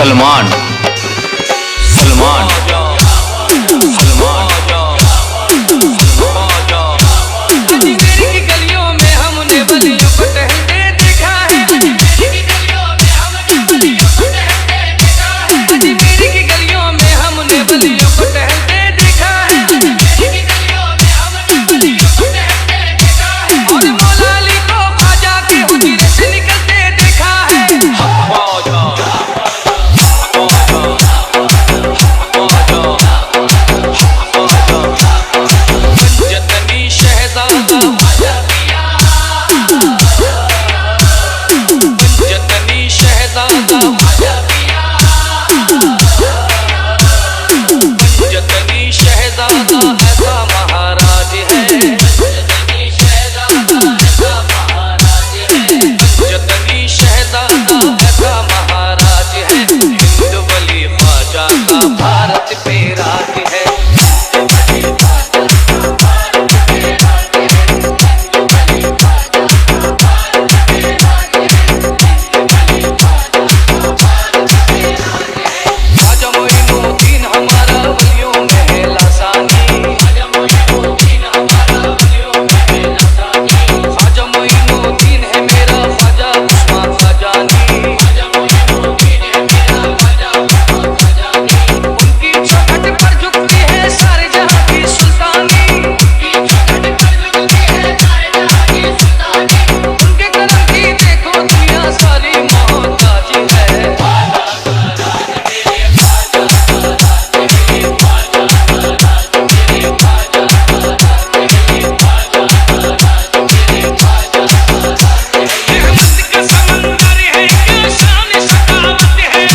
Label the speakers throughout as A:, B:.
A: सलमान सलमान सलमान
B: अजमेर की गलियों में हमने बलियों को टहलते देखा है। अजमेर की गलियों में हमने बलियों को टहलते देखा है। और मौला अली को ख्वाजा के हुजरे से निकलते देखा है। पंजतनी शहजादा पंजतनी शहजादा पंजतनी शहजादा ऐसा महाराज है। पंजतनी शहजादा ऐसा महाराज है। हिंद वली ख्वाजा का भारत पे राज है। ख्वाजा मोइनुद्दीन हमारा वलियों में है लासानी। ख्वाजा मोइनुद्दीन है मेरा ख्वाजा उस्मान ख्वाजानी। उनकी चौखट पर झुकती है सारे जहां की सुल्तानी। उनके कलम की देखो दुनिया सारी मोहताज है। रहमत का समंदर है क्या शान सखावत है।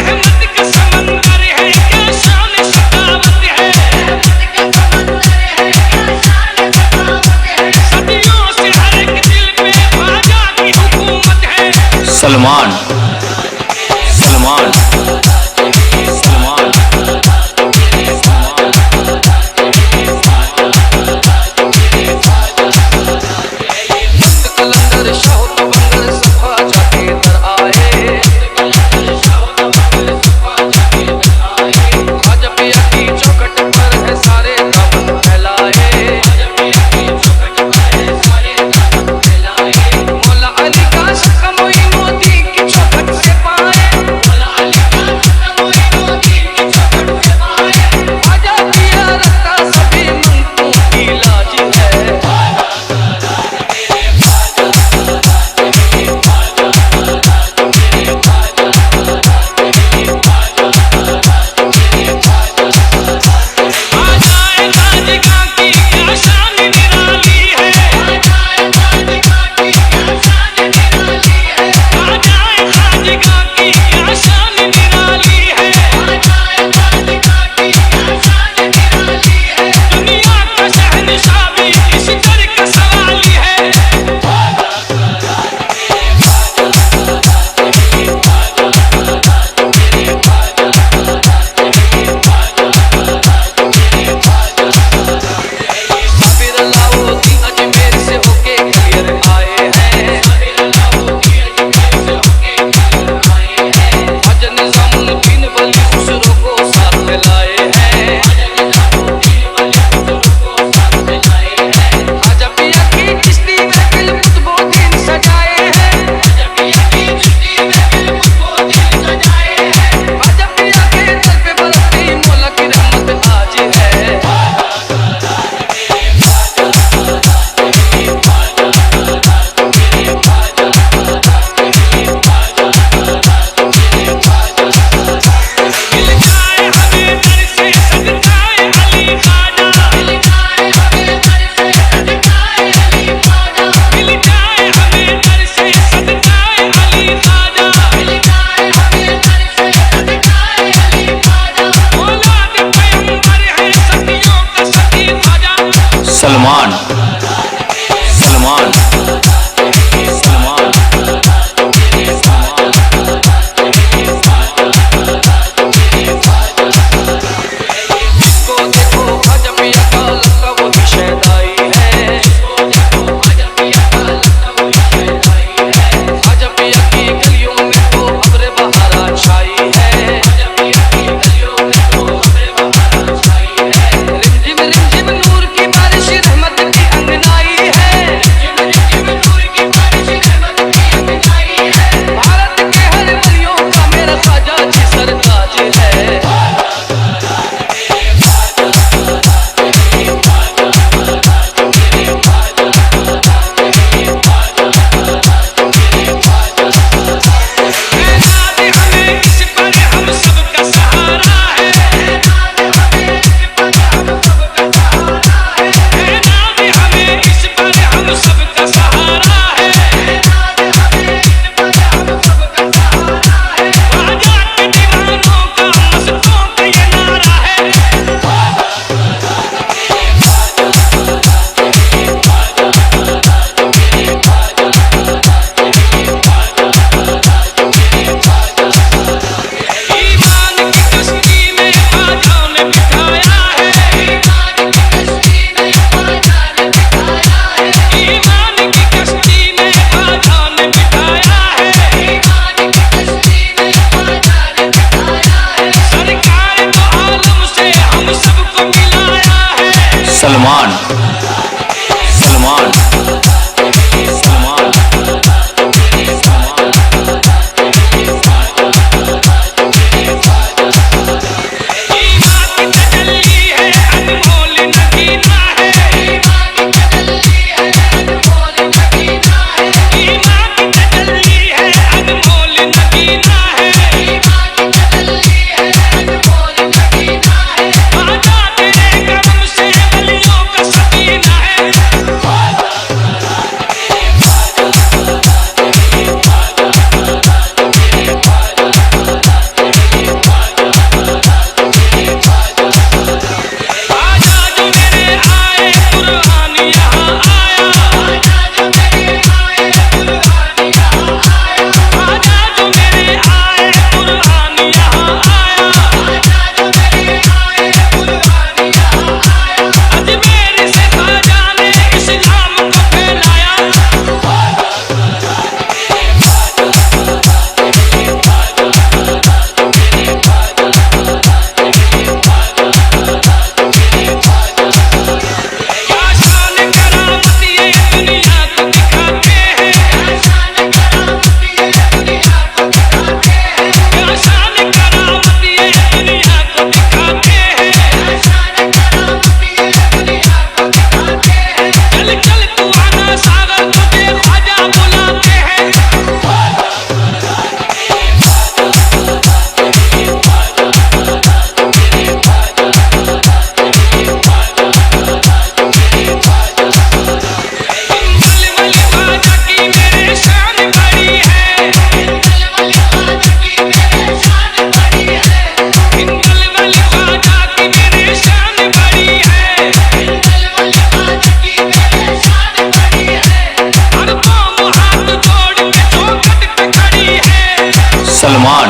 B: रहमत का समंदर है क्या शान सखावत है। सदियों से हर एक दिल पे ख्वाजा की हुकूमत है।
A: सलमान सलमान सलमान
B: कलंदर शाह तवंगर सब ख्वाजा के दर आए। ख्वाजा पिया की चौखट पर है सारे दामन फैलाए। मौला अली का शक मोइनुद्दीन की चौखट से पाए। ख्वाजा पिया रखता सभी मंगतों की लाज है। आजाए खाजगा की क्या शान निराली है। आजाए खाजगा की क्या शान निराली है। दुनिया का शहंशाह भी इस दर का सवाली है। साबिर अलाउद्दीन अजमेर से होके क्लियर आए हैं। ख्वाजा निजामुद्दीन वली खुसरो को साथ में लाए हैं। ख्वाजा पिया की चिश्ती में दिल कुतुबुद्दीन सजाए हैं। ख्वाजा पिया के दर पे बरसती मौला की रहमत आज है। मिल जाए हमें दर से सदकाए अली ख्वाजा। मिल जाए हमें दर से सदकाए अली ख्वाजा। औलाद पैगंबर है सदियों का सखी ख्वाजा।
A: सलमान सलमान सलमान
B: जिसको देखो ख्वाजा पिया का लगता वही शहदाई है। सबका सहारा है। राजा के दीवानों का मस्तों का ये नारा है। ईमान की कश्ती में ख्वाजा ने बिठाया है। ईमान की कश्ती में ख्वाजा ने बिठाया है। सरकार तो आलम से हम सबको मिलाया है।
A: सलमान सलमान सलमान
B: ईमान की तजल्ली है अनमोल नगीना है। ईमान की तजल्ली है अनमोल नगीना है। ख्वाजा तेरे करम से वलियों का सकीना है। ख्वाजा जो मेरे आए कुर्बान यहाँ आया। ख्वाजा जो मेरे आए कुर्बान यहाँ आया। अजमेर से ख्वाजा ने इस्लाम को फैलाया। क्या शान करामत ये दुनिया को दिखाते हैं। क्या शान करामत ये दुनिया को दिखाते हैं। चल चल तू आना सागर तुझे ख्वाजा बुलाते हैं। हिंदुल वली ख्वाजा की मेरे शान बड़ी है। हिंदुल वली ख्वाजा की मेरे शान बड़ी है। हर कौम हाथ जोड़ के चौखट पे खड़ी है।
A: सलमान